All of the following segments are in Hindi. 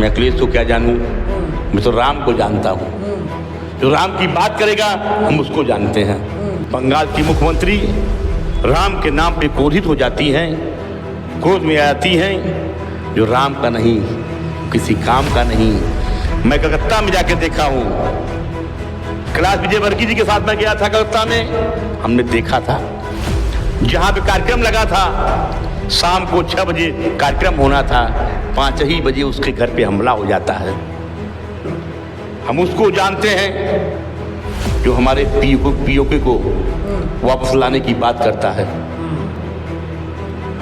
मैं अखिलेश को क्या जानूं, मैं तो राम को जानता हूं। जो राम की बात करेगा हम उसको जानते हैं। बंगाल की मुख्यमंत्री राम के नाम पे क्रोधित हो जाती हैं, क्रोध में आती हैं, जो राम का नहीं, किसी काम का नहीं। मैं कलकत्ता में जाके देखा हूँ, कैलाश विजयवर्गीय जी के साथ मैं गया था कलकत्ता में। हमने देखा था जहाँ पे कार्यक्रम लगा था, शाम को 6 बजे कार्यक्रम होना था, 5 ही बजे उसके घर पे हमला हो जाता है। हम उसको जानते हैं जो हमारे पीओके को वापस लाने की बात करता है।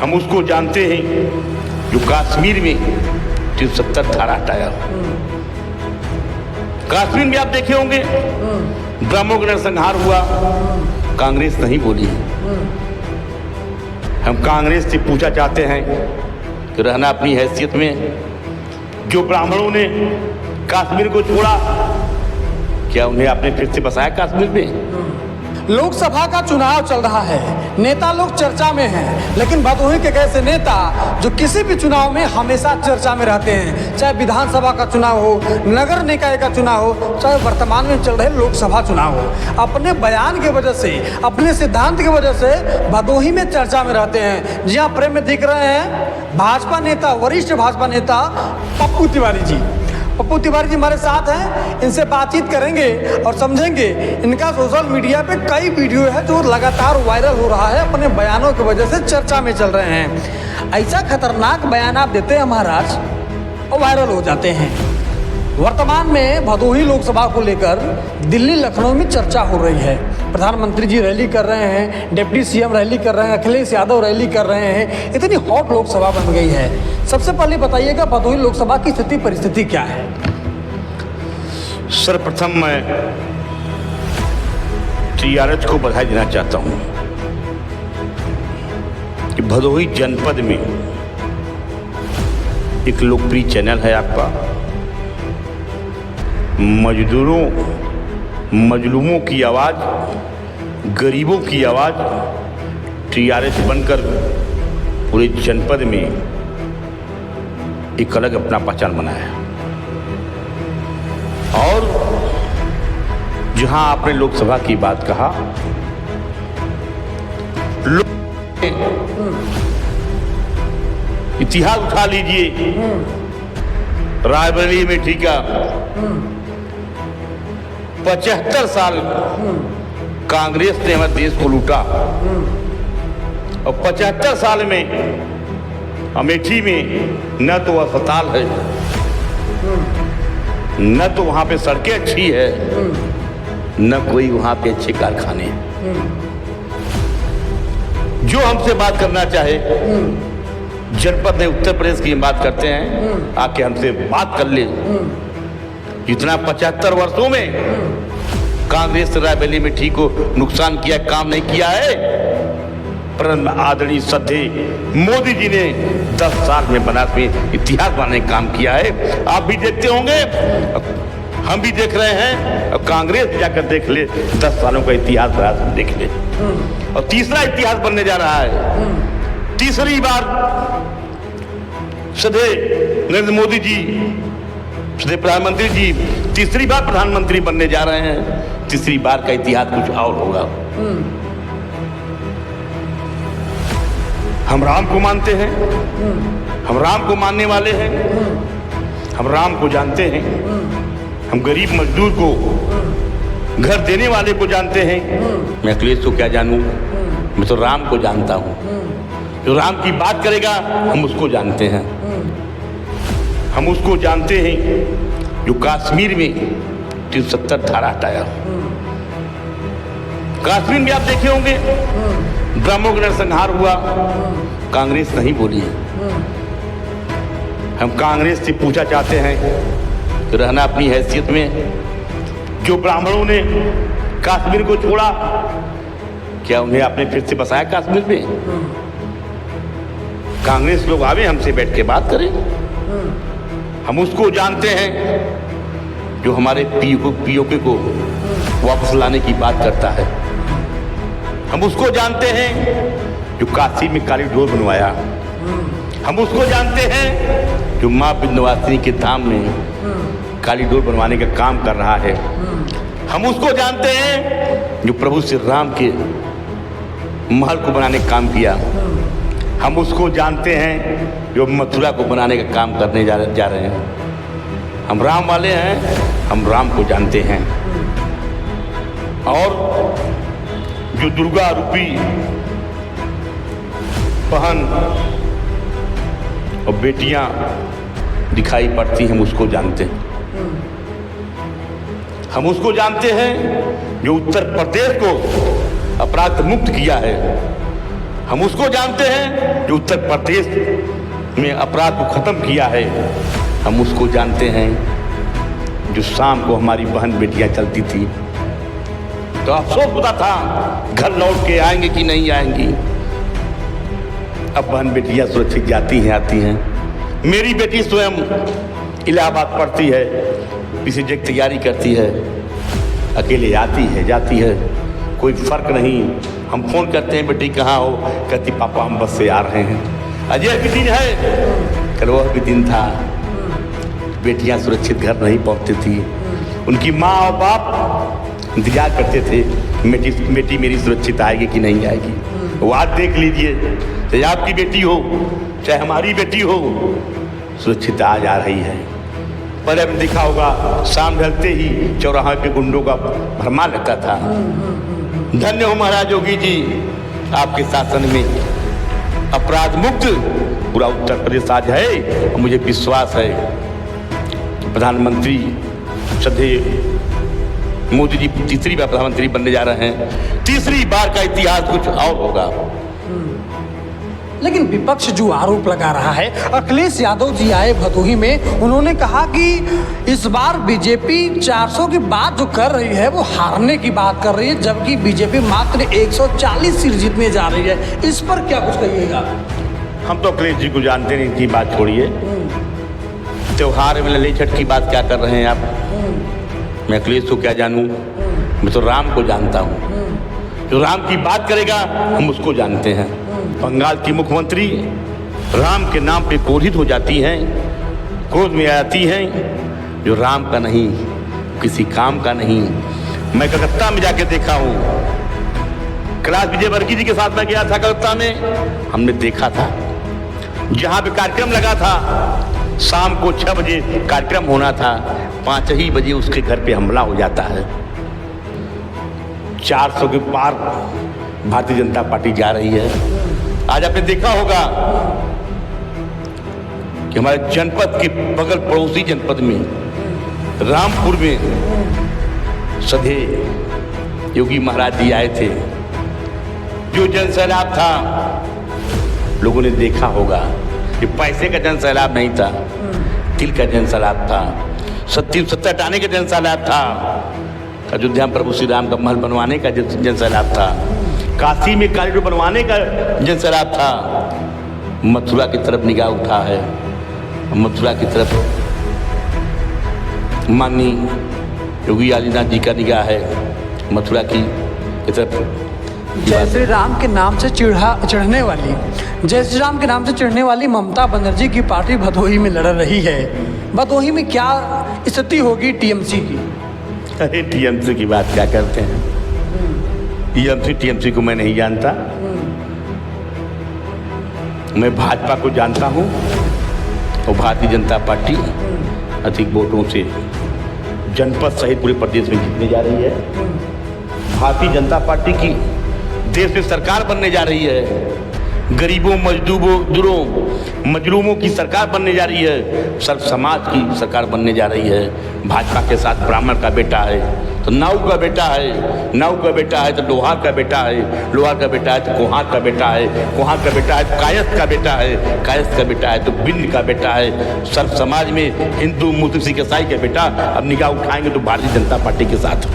हम उसको जानते हैं जो कश्मीर में 370 धारा हटाया। कश्मीर में आप देखे होंगे ब्रह्मों का नरसंहार हुआ, कांग्रेस नहीं बोली। हम कांग्रेस से पूछा चाहते हैं कि रहना अपनी हैसियत में, जो ब्राह्मणों ने कश्मीर को छोड़ा, क्या उन्हें आपने फिर से बसाया कश्मीर में? लोकसभा का चुनाव चल रहा है, नेता लोग चर्चा में हैं, लेकिन भदोही के ऐसे नेता जो किसी भी चुनाव में हमेशा चर्चा में रहते हैं, चाहे विधानसभा का चुनाव हो, नगर निकाय का चुनाव हो, चाहे वर्तमान में चल रहे लोकसभा चुनाव हो, अपने बयान की वजह से, अपने सिद्धांत की वजह से भदोही में चर्चा में रहते हैं। जी हाँ, प्रेम में दिख रहे हैं भाजपा नेता, वरिष्ठ भाजपा नेता पप्पू तिवारी जी। पप्पू तिवारी जी हमारे साथ हैं, इनसे बातचीत करेंगे और समझेंगे। इनका सोशल मीडिया पे कई वीडियो है जो लगातार वायरल हो रहा है, अपने बयानों की वजह से चर्चा में चल रहे हैं। ऐसा खतरनाक बयान आप देते हैं महाराज और वायरल हो जाते हैं। वर्तमान में भदोही लोकसभा को लेकर दिल्ली लखनऊ में चर्चा हो रही है। प्रधानमंत्री जी रैली कर रहे हैं, डिप्टी सीएम रैली कर रहे हैं, अखिलेश यादव रैली कर रहे हैं। इतनी हॉट लोकसभा बन गई है। सबसे पहले बताइएगा भदोही लोकसभा की स्थिति परिस्थिति क्या है? सर्वप्रथम मैं टीआरएस को बधाई देना चाहता हूं कि भदोही जनपद में एक लोकप्रिय चैनल है आपका, मजलूमों की आवाज़, गरीबों की आवाज़ टीआरएस बनकर पूरे जनपद में एक अलग अपना पहचान बनाया। और जहां आपने लोकसभा की बात कहा, इतिहास उठा लीजिए, रायबरेली में ठीक है 75 साल कांग्रेस ने हमारे देश को लूटा, और 75 साल में अमेठी में न तो अस्पताल है, न तो वहां पे सड़कें अच्छी है, न कोई वहां पे अच्छे कारखाने। जो हमसे बात करना चाहे, जनपद ने उत्तर प्रदेश की बात करते हैं, आके हमसे बात कर ले। इतना 75 वर्षों में कांग्रेस रायबरेली में ठीक को नुकसान किया, काम नहीं किया है। पर आदरणीय श्रद्धेय मोदी जी ने 10 साल में बनारस में इतिहास बनाने का काम किया है। आप भी देखते होंगे, हम भी देख रहे हैं, और कांग्रेस जाकर देख ले, 10 सालों का इतिहास बनारस में देख ले। और तीसरा इतिहास बनने जा रहा है। तीसरी बार श्रद्धेय नरेंद्र मोदी जी, श्रद्धेय प्रधानमंत्री जी तीसरी बार प्रधानमंत्री बनने जा रहे हैं। तीसरी बार का इतिहास कुछ और होगा। हम राम को मानते हैं, हम राम को मानने वाले हैं, हम राम को जानते हैं, हम गरीब मजदूर को घर देने वाले को जानते हैं। मैं अखिलेश को क्या जानूं, मैं तो राम को जानता हूं। जो राम की बात करेगा हम उसको जानते हैं। हम उसको जानते हैं जो कश्मीर में 370 धारा हटाया। कश्मीर में आप देखे होंगे ब्रह्मों का नरसंहार हुआ, कांग्रेस नहीं बोली। हम कांग्रेस से पूछा चाहते हैं कि रहना अपनी हैसियत में, जो ब्राह्मणों ने कश्मीर को छोड़ा, क्या उन्हें आपने फिर से बसाया कश्मीर में? कांग्रेस लोग आवे, हमसे बैठ के बात करें। हम उसको जानते हैं जो हमारे पीओके को वापस लाने की बात करता है। हम उसको जानते हैं जो काशी में कॉरिडोर बनवाया। हम उसको जानते हैं जो माँ विंध्यवासिनी के धाम में कॉरिडोर बनवाने का काम कर रहा है। हम उसको जानते हैं जो प्रभु श्री राम के महल को बनाने का काम किया। हम उसको जानते हैं जो मथुरा को बनाने का काम करने जा रहे हैं। हम राम वाले हैं, हम राम को जानते हैं। और जो दुर्गा रूपी बहन और बेटियां दिखाई पड़ती हैं, हम उसको जानते हैं। हम उसको जानते हैं जो उत्तर प्रदेश को अपराध मुक्त किया है। हम उसको जानते हैं जो उत्तर प्रदेश में अपराध को खत्म किया है। हम उसको जानते हैं जो शाम को हमारी बहन बेटियां चलती थी तो अफसोस होता था घर लौट के आएंगे कि नहीं आएंगी। अब बहन बेटियां सुरक्षित जाती हैं, आती हैं। मेरी बेटी स्वयं इलाहाबाद पढ़ती है, किसी जगह तैयारी करती है, अकेले आती है जाती है, कोई फर्क नहीं। हम फोन करते हैं बेटी कहाँ हो, कहती पापा हम बस से आ रहे हैं। अजय भी दिन है, कल वह भी दिन था। बेटियां सुरक्षित घर नहीं पहुंचती थी। उनकी माँ और बाप इंतजार करते थे बेटी मेरी सुरक्षित आएगी कि नहीं आएगी। वो आज देख लीजिए, चाहे आपकी बेटी हो चाहे हमारी बेटी हो, सुरक्षित आज आ रही है। पहले हमने देखा होगा शाम ढलते ही चौराहे पे गुंडों का भरमार लगता था। धन्य हो महाराज योगी जी, आपके शासन में अपराध मुक्त पूरा उत्तर प्रदेश आज है। और मुझे विश्वास है प्रधानमंत्री श्रद्धेय मोदी जी तीसरी बार प्रधानमंत्री बनने जा रहे हैं। तीसरी बार का इतिहास कुछ और होगा। लेकिन विपक्ष जो आरोप लगा रहा है, अखिलेश यादव जी आए भदोही में, उन्होंने कहा कि इस बार बीजेपी 400 की बात जो कर रही है वो हारने की बात कर रही है, जबकि बीजेपी मात्र 140 सीट जीतने जा रही है। इस पर क्या कुछ कहिएगा? हम तो अखिलेश जी को जानते नहीं, इनकी बात छोड़िए। त्योहार में लली छठ की बात क्या कर रहे हैं आप? मैं अखिलेश को क्या जानूं? मैं तो राम को जानता हूं। जो राम की बात करेगा हम उसको जानते हैं। बंगाल की मुख्यमंत्री राम के नाम पे क्रोधित हो जाती हैं, क्रोध में आती हैं, जो राम का नहीं, किसी काम का नहीं। मैं कलकत्ता में जाके देखा हूँ, कैलाश विजयवर्गीय जी के साथ मैं गया था कलकत्ता में। हमने देखा था जहाँ पे कार्यक्रम लगा था, शाम को 6 बजे कार्यक्रम होना था, 5 ही बजे उसके घर पे हमला हो जाता है। 400 के पार भारतीय जनता पार्टी जा रही है। आज आपने देखा होगा कि हमारे जनपद के बगल पड़ोसी जनपद में रामपुर में सधे योगी महाराज जी आए थे। जो जन सैलाब था लोगों ने देखा होगा, ये पैसे का जन सैलाब नहीं था, दिल का जन सैलाब था, सत्ता हटाने का जन सैलाब था, अयोध्या में प्रभु श्री राम का महल बनवाने का जन सैलाब था, काशी में कॉरिडोर बनवाने का जन सैलाब था। मथुरा की तरफ निगाह उठा है, मथुरा की तरफ माननीय योगी आदित्यनाथ जी का निगाह है, मथुरा की तरफ। जय श्री राम के नाम से चढ़ने वाली ममता बनर्जी की पार्टी भदोही में लड़ रही है। भदोही में क्या स्थिति होगी टीएमसी की? अरे टीएमसी की बात क्या करते हैं? टीएमसी को मैं नहीं जानता। मैं भाजपा को जानता हूँ और भारतीय जनता पार्टी अधिक वोटों से जनपद सहित पूरे प्रदेश में जीतने जा रही है। भारतीय जनता पार्टी की देश में सरकार बनने जा रही है। गरीबों, मजदूरों, मजलूमों की सरकार बनने जा रही है। सर्व समाज की सरकार बनने जा रही है। भाजपा के साथ ब्राह्मण का बेटा है तो नाऊ का बेटा है, नाऊ का बेटा है तो लोहार का बेटा है, लोहार का बेटा है तो कोहार का बेटा है, कोहार का बेटा है तो कायस्थ का बेटा है, कायस्थ का बेटा है तो बिंद का बेटा है। सर्व समाज में हिंदू, मुस्लिम, सिख, ईसाई का बेटा अब निगाह उठाएंगे तो भारतीय जनता पार्टी के साथ।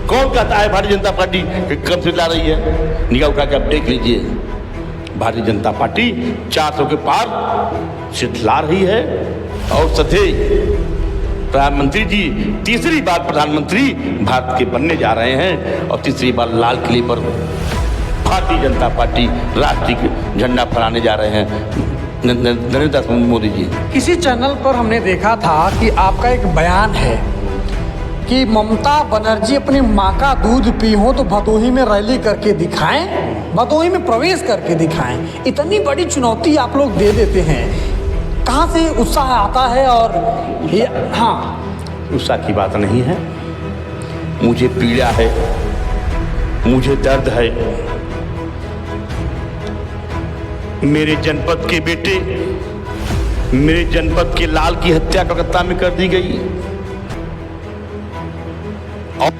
कौन कहता है भारतीय जनता पार्टी कब से ला रही है? निगाह उठा के आप देख लीजिए, भारतीय जनता पार्टी 400 के पार सीट ला रही है। और सधे प्रधानमंत्री जी तीसरी बार प्रधानमंत्री भारत के बनने जा रहे हैं और तीसरी बार लाल किले पर भारतीय जनता पार्टी राष्ट्रीय झंडा फहराने जा रहे हैं। नरेंद्र दास मोदी जी। किसी चैनल पर हमने देखा था कि आपका एक बयान है कि ममता बनर्जी अपनी माँ का दूध पी हो तो भदोही में रैली करके दिखाएं, भदोही में प्रवेश करके दिखाएं। इतनी बड़ी चुनौती आप लोग दे देते हैं, कहाँ से उत्साह आता है? और ये हाँ, उत्साह की बात नहीं है, मुझे पीड़ा है, मुझे दर्द है। मेरे जनपद के बेटे, मेरे जनपद के लाल की हत्या कलकत्ता में कर दी गई और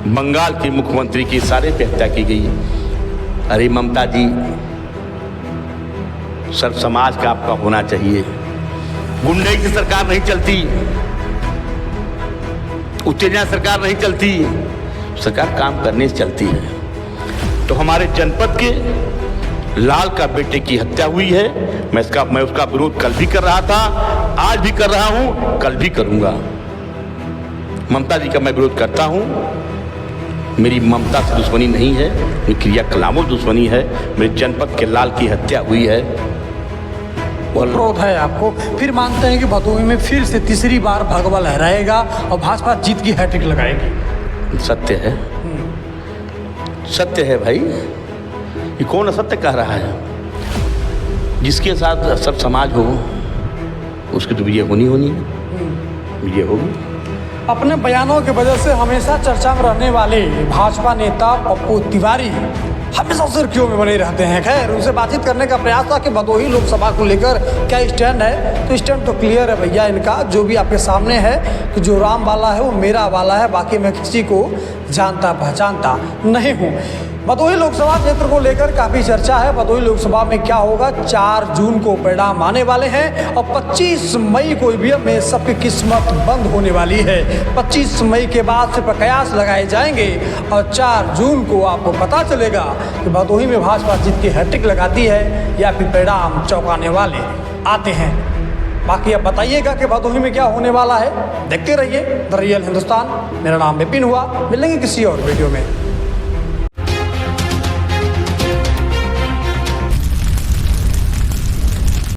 बंगाल के मुख्यमंत्री के इशारे पे हत्या की गई। अरे ममता जी, सर्व समाज का आपका होना चाहिए। गुंडे की सरकार नहीं चलती, उत्तेजना सरकार नहीं चलती, सरकार काम करने से चलती है। तो हमारे जनपद के लाल का बेटे की हत्या हुई है, मैं उसका विरोध कल भी कर रहा था, आज भी कर रहा हूं, कल भी करूंगा। ममता जी का मैं विरोध करता हूं। मेरी ममता से दुश्मनी नहीं है, मेरी क्रियाकलापों से दुश्मनी है। मेरे जनपद के लाल की हत्या हुई है, क्रोध है आपको। फिर मानते हैं कि भदोही में फिर से तीसरी बार भगवा लहराएगा और भाजपा जीत की हैट्रिक लगाएगी। सत्य है, सत्य है भाई, ये कौन असत्य कह रहा है? जिसके साथ सब समाज हो उसकी तो विजय होनी है, विजय होगी। अपने बयानों की वजह से हमेशा चर्चा में रहने वाले भाजपा नेता पप्पू तिवारी हमेशा सुर्खियों में बने रहते हैं। खैर, उनसे बातचीत करने का प्रयास था कि भदोही लोकसभा को लेकर क्या स्टैंड है, तो स्टैंड तो क्लियर है भैया इनका, जो भी आपके सामने है कि जो राम वाला है वो मेरा वाला है, बाकी मैं किसी को जानता पहचानता नहीं हूँ। भदोही लोकसभा क्षेत्र को लेकर काफ़ी चर्चा है। भदोही लोकसभा में क्या होगा, 4 जून को परिणाम आने वाले हैं और 25 मई को ईवीएम में सबकी किस्मत बंद होने वाली है। 25 मई के बाद से प्रयास लगाए जाएंगे और 4 जून को आपको पता चलेगा कि भदोही में भाजपा जीत की हैट्रिक लगाती है या फिर परिणाम चौंकाने वाले आते हैं। बाकी अब बताइएगा कि भदोही में क्या होने वाला है। देखते रहिए द रियल हिंदुस्तान। मेरा नाम विपिन हुआ, मिलेंगे किसी और वीडियो में।